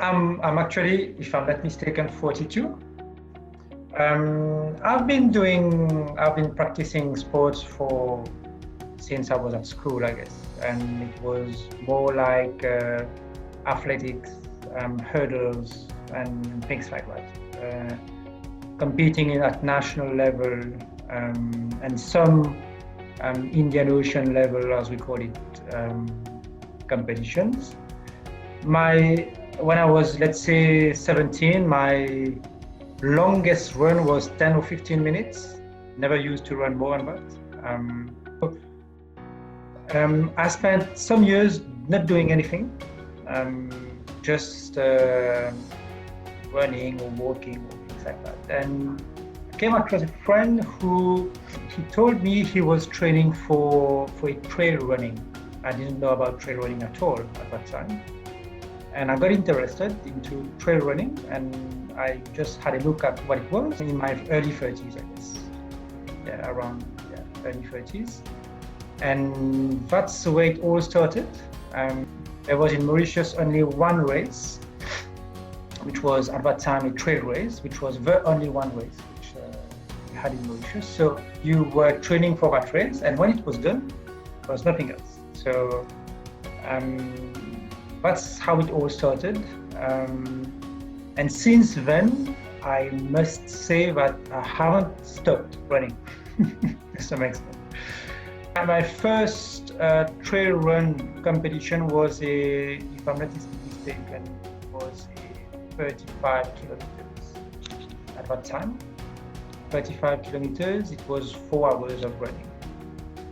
I'm actually, if I'm not mistaken, 42. I've been practicing sports since I was at school, I guess, and it was more like athletics, hurdles, and things like that. Competing at national level and some Indian Ocean level, as we call it, competitions. When I was, let's say, 17, my longest run was 10 or 15 minutes. Never used to run more than that. I spent some years not doing anything, just running or walking or things like that. And I came across a friend he told me he was training for a trail running. I didn't know about trail running at all at that time. And I got interested into trail running, and I just had a look at what it was in my early 30s, I guess. Around early 30s. And that's the way it all started. There was in Mauritius only one race, which was at that time a trail race, which was the only one race which we had in Mauritius. So you were training for that race, and when it was done, there was nothing else. So that's how it all started. And since then, I must say that I haven't stopped running to some extent. My first trail run competition was if I'm not mistaken, was a 35 kilometers at that time. 35 kilometers, it was 4 hours of running,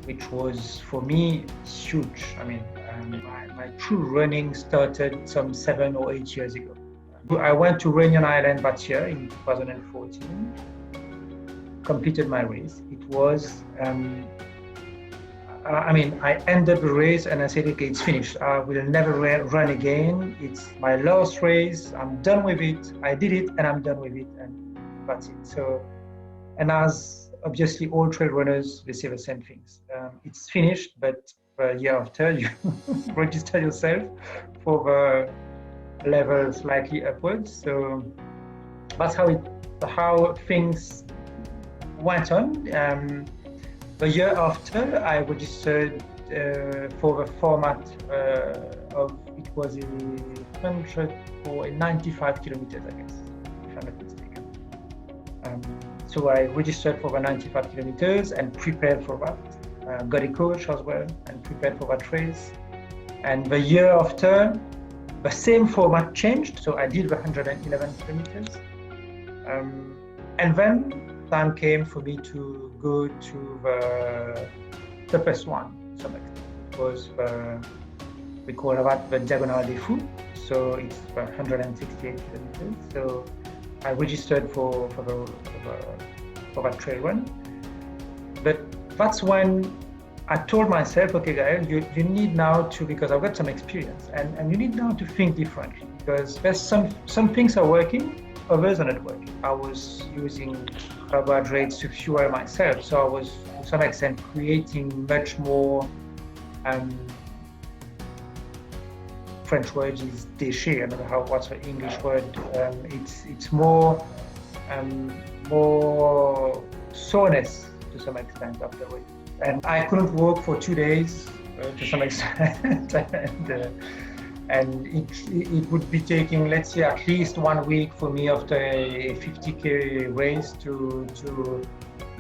which was for me huge. I mean, my true running started some 7 or 8 years ago. I went to Reunion Island that year in 2014, completed my race. It was, I ended the race and I said, okay, it's finished. I will never run again. It's my last race. I'm done with it. I did it and I'm done with it, and that's it. So, and as obviously all trail runners, they say the same things. It's finished, but a year after you register yourself for the level slightly upwards. So that's how things went on. The year after, I registered for the format of, it was a 100 or a 95 kilometers, I guess, if I'm not mistaken. So I registered for the 95 kilometers and prepared for that. Got a coach as well and prepared for that race. And the year after, the same format changed, so I did the 111 kilometers. And then time came for me to go to the toughest one, to some extent. It was we call that the Gael Aliphon, so it's 168 kilometers. So I registered for that trail run. But that's when I told myself, okay, Gael, you need now to, because I've got some experience, and you need now to think differently, because there's some things are working, others are not working. I was using carbohydrates to fuel myself, so I was to some extent creating much more, French word is déchet, I don't know what's the English word, it's more soreness to some extent afterwards. And I couldn't walk for 2 days to some extent, and it would be taking, let's say, at least 1 week for me after a 50k race to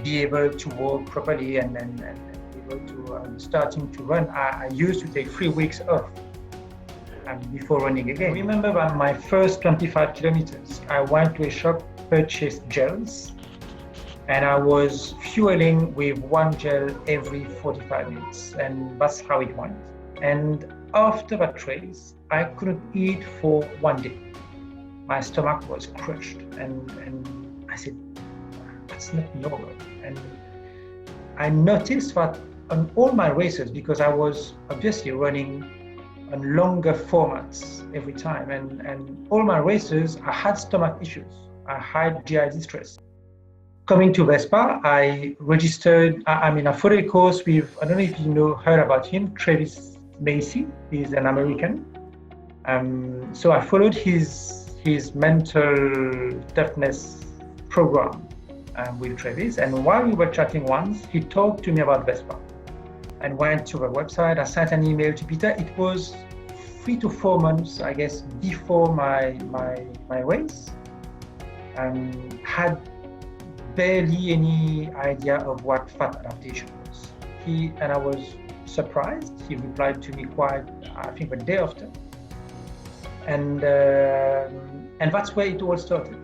be able to walk properly and be able to starting to run. I used to take 3 weeks off before running again. I remember on my first 25 kilometers, I went to a shop, purchased gels, and I was fueling with one gel every 45 minutes, and that's how it went. And after that race, I couldn't eat for 1 day. My stomach was crushed, and I said, that's not normal. And I noticed that on all my races, because I was obviously running on longer formats every time, and all my races, I had stomach issues. I had GI distress. Coming to Vespa, I registered, I followed a course with, I don't know if you heard about him, Travis Macy. He's an American. So I followed his mental toughness program with Travis, and while we were chatting once, he talked to me about Vespa and went to the website. I sent an email to Peter. It was 3 to 4 months, I guess, before my race. Had barely any idea of what fat adaptation was. And I was surprised. He replied to me quite, I think, the day after. And that's where it all started.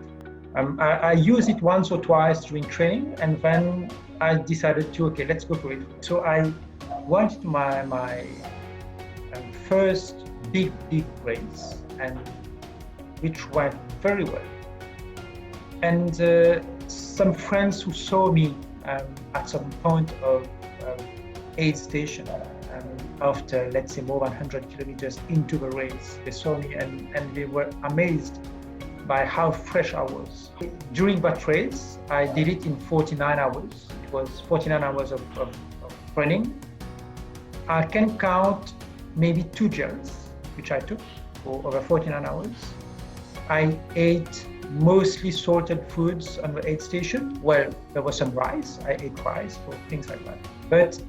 I used it once or twice during training, and then I decided to, okay, let's go for it. So I went to my first big race, and which went very well. And some friends who saw me at some point of aid station after, let's say, more than 100 kilometers into the race, they saw me and they were amazed by how fresh I was. During that race, I did it in 49 hours. It was 49 hours of running. I can count maybe 2 gels, which I took for over 49 hours. I ate mostly salted foods on the aid station. Well, there was some rice. I ate rice or things like that. But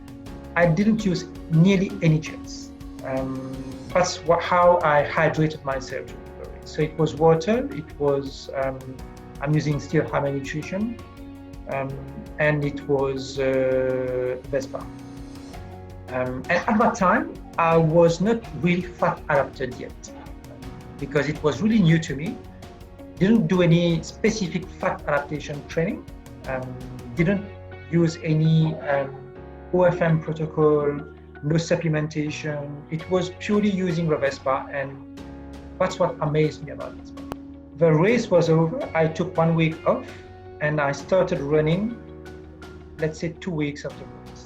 I didn't use nearly any gels. That's how I hydrated myself. So it was water, it was, I'm using still High Nutrition, and it was Vespa. And at that time, I was not really fat adapted yet, because it was really new to me. Didn't do any specific fat adaptation training, didn't use any OFM protocol, no supplementation. It was purely using the Vespa, and that's what amazed me about it. The race was over. I took 1 week off, and I started running, let's say 2 weeks after the race,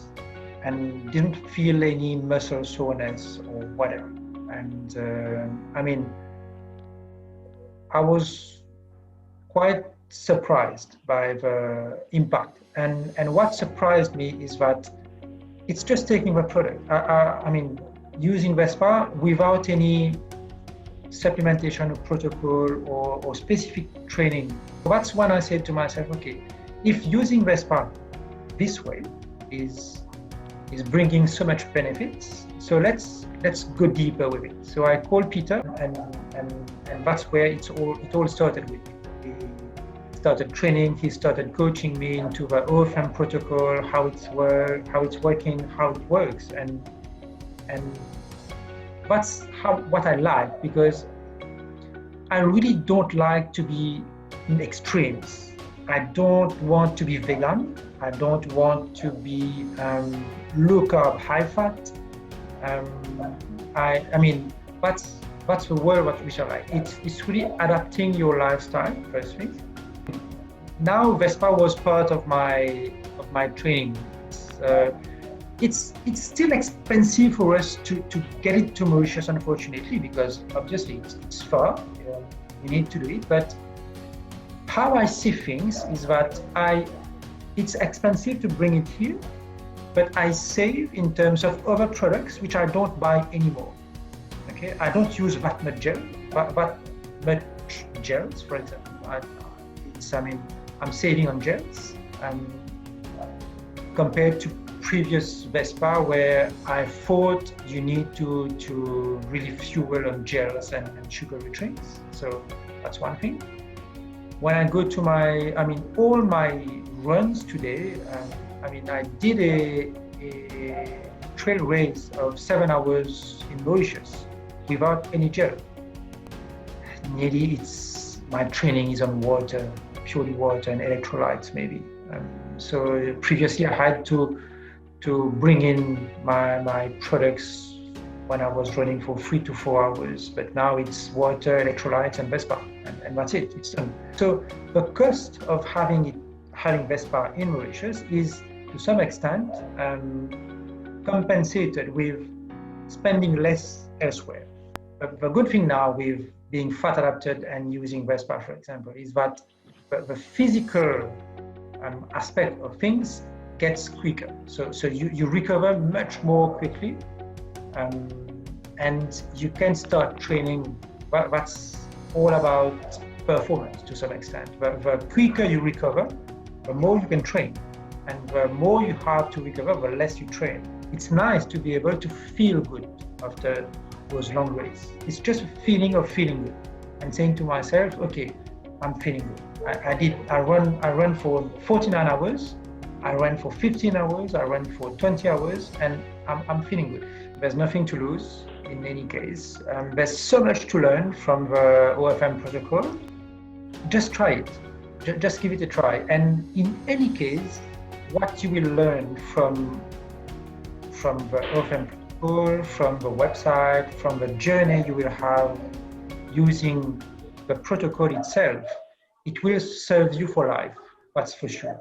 and didn't feel any muscle soreness or whatever. And I mean, I was quite surprised by the impact. And what surprised me is that it's just taking the product. I mean, using Vespa without any supplementation of protocol or specific training. That's when I said to myself, okay, if using Vespa this way is bringing so much benefits, so let's go deeper with it. So I called Peter, and that's where it all started with. He started training, he started coaching me into the OFM protocol, how it's working, how it works, and that's what I like, because I really don't like to be in extremes. I don't want to be vegan. I don't want to be low carb, high fat. I mean, that's the word which I like. It's really adapting your lifestyle, first thing. Now Vespa was part of my training. It's still expensive for us to get it to Mauritius, unfortunately, because obviously it's far. You need to do it. But how I see things is that it's expensive to bring it here, but I save in terms of other products which I don't buy anymore. Okay, I don't use that much gel, but much gels, for example. I'm saving on gels compared to previous Vespa, where I thought you need to really fuel on gels and sugary drinks. So that's one thing. When I go to all my runs today, I did a trail race of 7 hours in Mauritius without any gel. Nearly my training is on water, purely water and electrolytes maybe. So previously I had to bring in my products when I was running for 3 to 4 hours, but now it's water, electrolytes, and Vespa, and that's it. It's done. So the cost of having Vespa in Mauritius is, to some extent, compensated with spending less elsewhere. But the good thing now with being fat adapted and using Vespa, for example, is that the physical aspect of things gets quicker. So you recover much more quickly, and you can start training. That's all about performance to some extent. The quicker you recover, the more you can train. And the more you have to recover, the less you train. It's nice to be able to feel good after those long races. It's just a feeling of feeling good and saying to myself, okay, I'm feeling good. I run for 49 hours, I ran for 15 hours, I ran for 20 hours, and I'm feeling good. There's nothing to lose in any case. There's so much to learn from the OFM protocol. Just try it. Just give it a try. And in any case, what you will learn from the OFM protocol, from the website, from the journey you will have using the protocol itself, it will serve you for life. That's for sure.